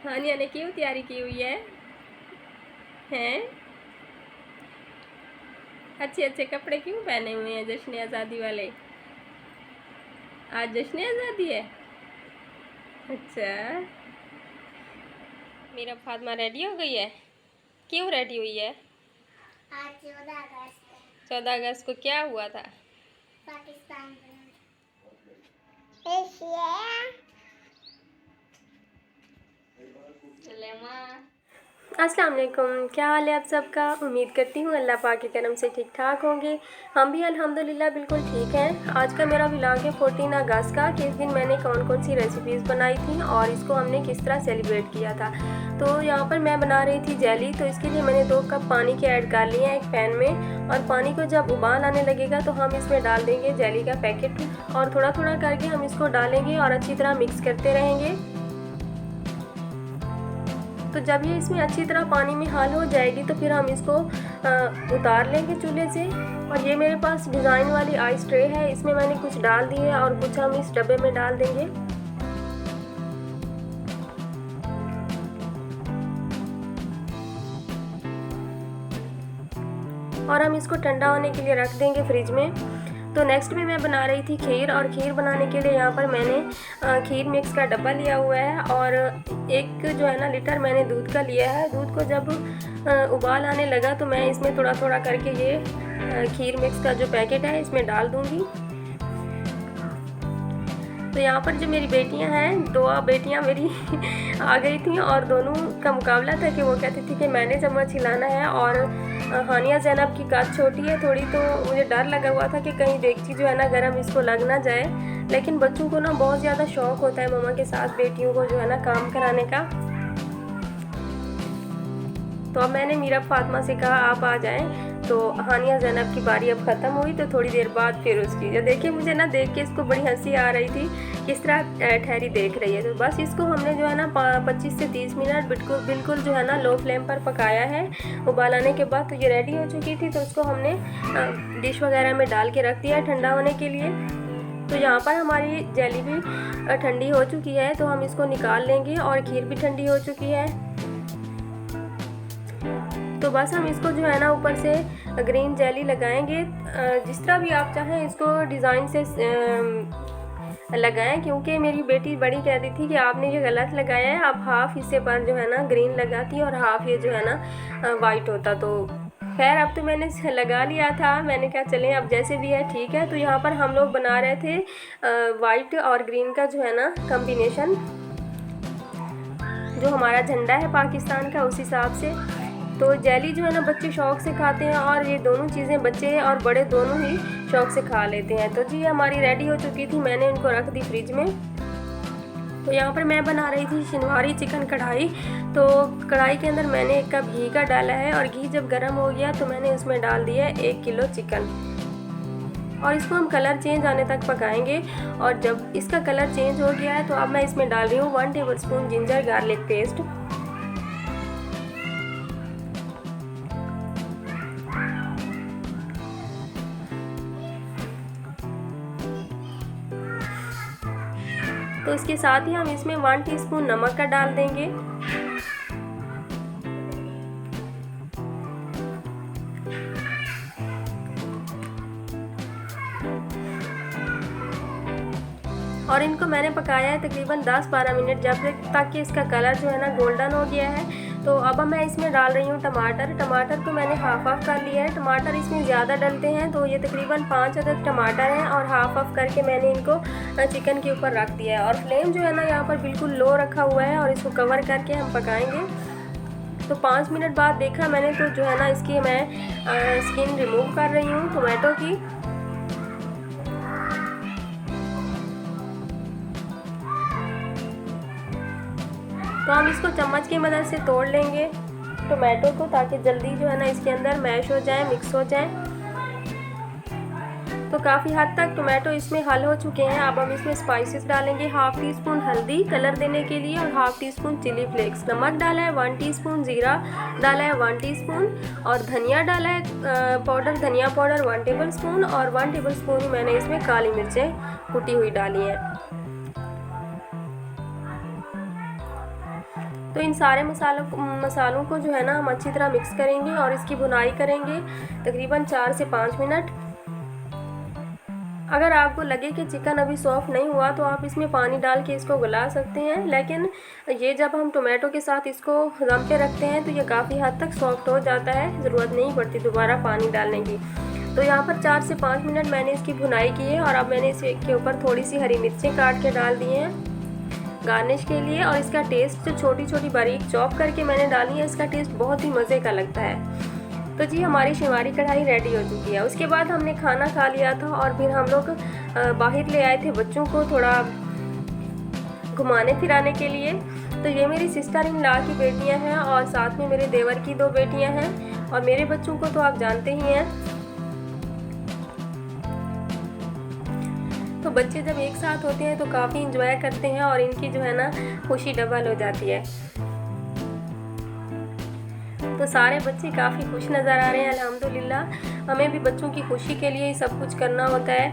हानिया ने क्यों तैयारी की हुई है? हैं? अच्छे अच्छे कपड़े क्यों पहने हुए हैं जश्न आज़ादी वाले? आज जश्न आज़ादी है। अच्छा, मेरा फातिमा रेडी हो गई है। क्यों रेडी हुई है? आज 14 अगस्त 14 अगस्त को क्या हुआ था? पाकिस्तान अस्सलाम वालेकुम, क्या हाल है आप सबका। उम्मीद करती हूँ अल्लाह पाक के करम से ठीक ठाक होंगे। हम भी अल्हम्दुलिल्लाह बिल्कुल ठीक हैं। आज का मेरा व्लॉग है 14 अगस्त का कि इस दिन मैंने कौन कौन सी रेसिपीज़ बनाई थी और इसको हमने किस तरह सेलिब्रेट किया था। तो यहाँ पर मैं बना रही थी जेली, तो इसके लिए मैंने 2 कप पानी के ऐड कर लिए हैं एक पैन में, और पानी को जब उबाल आने लगेगा तो हम इसमें डाल देंगे जेली का पैकेट और थोड़ा थोड़ा करके हम इसको डालेंगे और अच्छी तरह मिक्स करते रहेंगे। तो जब ये इसमें अच्छी तरह पानी में हाल हो जाएगी तो फिर हम इसको उतार लेंगे चूल्हे से। और ये मेरे पास डिज़ाइन वाली आइस ट्रे है, इसमें मैंने कुछ डाल दिए और कुछ हम इस डब्बे में डाल देंगे। और हम इसको ठंडा होने के लिए रख देंगे फ्रिज में। तो नेक्स्ट में मैं बना रही थी खीर, और खीर बनाने के लिए यहाँ पर मैंने खीर मिक्स का डब्बा लिया हुआ है और एक जो है ना लीटर मैंने दूध का लिया है। दूध को जब उबाल आने लगा तो मैं इसमें थोड़ा थोड़ा करके ये खीर मिक्स का जो पैकेट है इसमें डाल दूँगी। तो यहाँ पर जो मेरी बेटियाँ हैं, 2 बेटियाँ मेरी आ गई थी और दोनों का मुकाबला था कि वो कहती थी कि मैंने चम्मच हिलाना है, और हानिया ज़ैनब की कद छोटी है थोड़ी, तो मुझे डर लगा हुआ था कि कहीं देगची जो है ना गरम इसको लग ना जाए। लेकिन बच्चों को ना बहुत ज़्यादा शौक़ होता है मम्मा के साथ बेटियों को जो है ना काम कराने का। तो अब मैंने मीरा फातिमा से कहा आप आ जाएं। तो हानिया ज़ैनब की बारी अब ख़त्म हुई तो थोड़ी देर बाद फिर उसकी, जो देखिए मुझे ना देख के इसको बड़ी हंसी आ रही थी, किस तरह ठहरी देख रही है। तो बस इसको हमने जो है ना 25 से 30 मिनट बिल्कुल जो है ना लो फ्लेम पर पकाया है। उबाल आने के बाद तो ये रेडी हो चुकी थी, तो उसको हमने डिश वगैरह में डाल के रख दिया है ठंडा होने के लिए। तो यहाँ पर हमारी जेली भी ठंडी हो चुकी है, तो हम इसको निकाल लेंगे और खीर भी ठंडी हो चुकी है। तो बस हम इसको जो है ना ऊपर से ग्रीन जेली लगाएंगे। जिस तरह भी आप चाहें इसको डिज़ाइन से लगाएं, क्योंकि मेरी बेटी बड़ी कहती थी कि आपने ये गलत लगाया है, आप हाफ़ हिस्से पर जो है ना ग्रीन लगाती और हाफ़ ये जो है ना वाइट होता। तो खैर अब तो मैंने लगा लिया था, मैंने कहा चलें अब जैसे भी है ठीक है। तो यहाँ पर हम लोग बना रहे थे वाइट और ग्रीन का जो है ना कम्बिनेशन, जो हमारा झंडा है पाकिस्तान का, उस हिसाब से। तो जेली जो है ना बच्चे शौक़ से खाते हैं, और ये दोनों चीज़ें बच्चे और बड़े दोनों ही शौक़ से खा लेते हैं। तो जी हमारी रेडी हो चुकी थी, मैंने इनको रख दी फ्रिज में। तो यहाँ पर मैं बना रही थी शिनवारी चिकन कढ़ाई। तो कढ़ाई के अंदर मैंने 1 कप घी का डाला है, और घी जब गर्म हो गया तो मैंने उसमें डाल दिया 1 किलो चिकन, और इसको हम कलर चेंज आने तक पकाएंगे। और जब इसका कलर चेंज हो गया है तो अब मैं इसमें डाल रही हूँ 1 टेबलस्पून जिंजर गार्लिक पेस्ट। तो इसके साथ ही हम इसमें 1 टीस्पून नमक का डाल देंगे। और इनको मैंने पकाया है तकरीबन 10-12 मिनट, जब तक कि इसका कलर जो है ना गोल्डन हो गया है। तो अब मैं इसमें डाल रही हूँ टमाटर। टमाटर को मैंने हाफ़ कर लिया है। टमाटर इसमें ज़्यादा डलते हैं, तो ये तकरीबन 5 अदद टमाटर हैं, और हाफ़ करके मैंने इनको चिकन के ऊपर रख दिया है। और फ्लेम जो है ना यहाँ पर बिल्कुल लो रखा हुआ है, और इसको कवर करके हम पकाएंगे। तो 5 मिनट बाद देखा मैंने, तो जो है ना इसकी मैं स्किन रिमूव कर रही हूँ टोमेटो की। तो हम इसको चम्मच की मदद से तोड़ लेंगे टोमेटो को, ताकि जल्दी जो है ना इसके अंदर मैश हो जाए, मिक्स हो जाए। तो काफ़ी हद तक टोमेटो इसमें हल हो चुके हैं। अब हम इसमें स्पाइसेस डालेंगे। 1/2 टीस्पून हल्दी कलर देने के लिए, और 1/2 टीस्पून चिली फ्लेक्स। नमक डाला है 1 टीस्पून, ज़ीरा डाला है 1 टीस्पून, और धनिया डाला है पाउडर, धनिया पाउडर 1 टेबलस्पून, और 1 टेबलस्पून मैंने इसमें काली मिर्चें कुटी हुई डाली है। तो इन सारे मसालों को जो है ना हम अच्छी तरह मिक्स करेंगे और इसकी भुनाई करेंगे तकरीबन 4 से 5 मिनट। अगर आपको लगे कि चिकन अभी सॉफ्ट नहीं हुआ तो आप इसमें पानी डाल के इसको गला सकते हैं, लेकिन ये जब हम टोमेटो के साथ इसको दम पे रखते हैं तो ये काफ़ी हद तक सॉफ्ट हो जाता है, ज़रूरत नहीं पड़ती दोबारा पानी डालने की। तो यहाँ पर 4 से 5 मिनट मैंने इसकी भुनाई की है और अब मैंने इसके ऊपर थोड़ी सी हरी मिर्चें काट के डाल दी हैं गार्निश के लिए। और इसका टेस्ट जो छोटी छोटी बारीक चॉप करके मैंने डाली है, इसका टेस्ट बहुत ही मज़े का लगता है। तो जी हमारी शिवारी कढ़ाई रेडी हो चुकी है। उसके बाद हमने खाना खा लिया था और फिर हम लोग बाहर ले आए थे बच्चों को थोड़ा घुमाने फिराने के लिए। तो ये मेरी सिस्टर इन लॉ की बेटियां हैं और साथ में मेरे देवर की 2 बेटियां हैं और मेरे बच्चों को तो आप जानते ही हैं। तो बच्चे जब एक साथ होते हैं तो काफ़ी इंजॉय करते हैं और इनकी जो है ना खुशी डबल हो जाती है। तो सारे बच्चे काफ़ी खुश नज़र आ रहे हैं अल्हम्दुलिल्लाह। हमें भी बच्चों की खुशी के लिए ही सब कुछ करना होता है।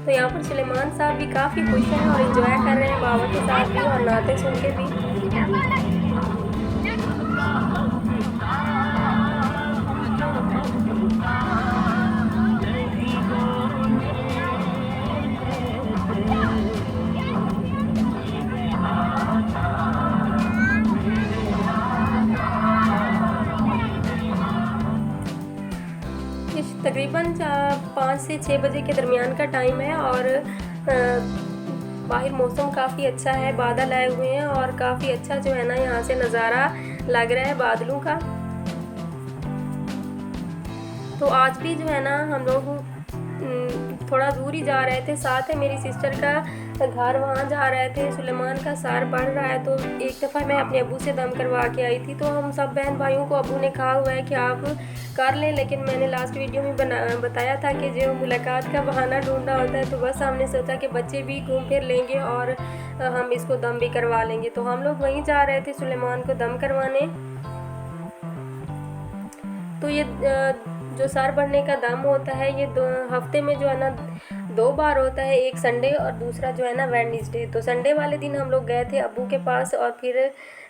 तो यहाँ पर सुलेमान साहब भी काफ़ी खुश हैं और एंजॉय कर रहे हैं बाबा के साथ भी और नाते सुन के भी। तकरीबन 5 से 6 बजे के दरमियान का टाइम है और बाहर मौसम काफ़ी अच्छा है, बादल आए हुए हैं और काफ़ी अच्छा जो है ना यहाँ से नज़ारा लग रहा है बादलों का। तो आज भी जो है ना हम लोग थोड़ा दूर ही जा रहे थे, साथ है मेरी सिस्टर का घर, वहाँ जा रहे थे। सुलेमान का सार पढ़ रहा है तो एक दफ़ा मैं अपने अब्बू से दम करवा के आई थी। तो हम सब बहन भाइयों को अब्बू ने कहा हुआ है कि आप कर लें, लेकिन मैंने लास्ट वीडियो में बताया था कि जो मुलाकात का बहाना ढूंढना होता है। तो बस हमने सोचा कि बच्चे भी घूम फिर लेंगे और हम इसको दम भी करवा लेंगे। तो हम लोग वहीं जा रहे थे सुलेमान को दम करवाने। तो ये जो सर बढ़ने का दम होता है ये 2 हफ्ते में जो है ना 2 बार होता है, एक संडे और दूसरा जो है ना वेडनेसडे। तो संडे वाले दिन हम लोग गए थे अब्बू के पास और फिर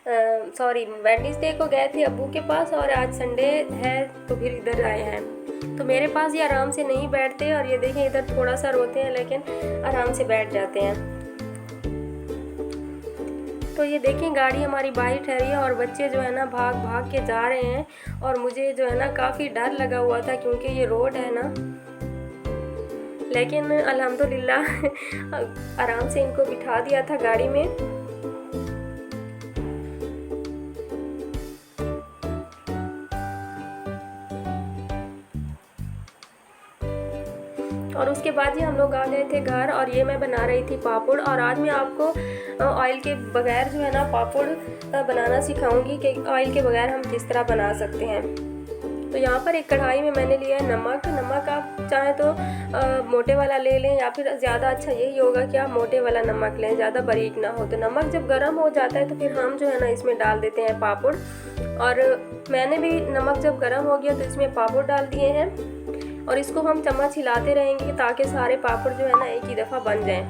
वेडनेसडे को गए थे अब्बू के पास और आज संडे है तो फिर इधर आए हैं। तो मेरे पास ये आराम से नहीं बैठते और ये देखें इधर थोड़ा सा रोते हैं लेकिन आराम से बैठ जाते हैं। तो ये देखें गाड़ी हमारी बाहर ठहरी है और बच्चे जो है ना भाग भाग के जा रहे हैं और मुझे जो है ना काफ़ी डर लगा हुआ था क्योंकि ये रोड है ना, लेकिन अल्हम्दुलिल्लाह आराम से इनको बिठा दिया था गाड़ी में। और उसके बाद ही हम लोग आ गए थे घर और ये मैं बना रही थी पापड़। और आज मैं आपको ऑयल के बगैर जो है ना पापड़ बनाना सिखाऊंगी कि ऑयल के बगैर हम किस तरह बना सकते हैं। तो यहाँ पर एक कढ़ाई में मैंने लिया है नमक। नमक आप चाहें तो मोटे वाला ले लें या फिर ज़्यादा अच्छा यही होगा कि आप मोटे वाला नमक लें, ज़्यादा बारीक ना हो। तो नमक जब गर्म हो जाता है तो फिर हम जो है ना इसमें डाल देते हैं पापड़। और मैंने भी नमक जब गर्म हो गया तो इसमें पापड़ डाल दिए हैं और इसको हम चम्मच हिलाते रहेंगे ताकि सारे पापड़ जो है ना एक ही दफ़ा बन जाएं।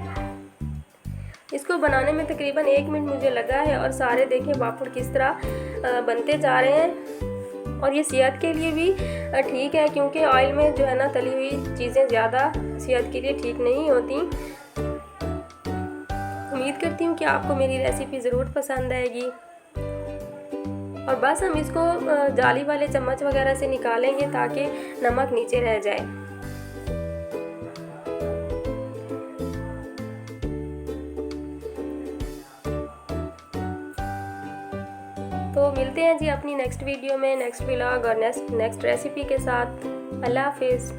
इसको बनाने में तकरीबन 1 मिनट मुझे लगा है और सारे देखें पापड़ किस तरह बनते जा रहे हैं। और ये सेहत के लिए भी ठीक है क्योंकि ऑयल में जो है ना तली हुई चीज़ें ज़्यादा सेहत के लिए ठीक नहीं होती। उम्मीद करती हूँ कि आपको मेरी रेसिपी ज़रूर पसंद आएगी। और बस हम इसको जाली वाले चम्मच वगैरह से निकालेंगे ताकि नमक नीचे रह जाए। तो मिलते हैं जी अपनी नेक्स्ट वीडियो में, नेक्स्ट व्लॉग और नेक्स्ट रेसिपी के साथ। अल्लाह हाफिज़।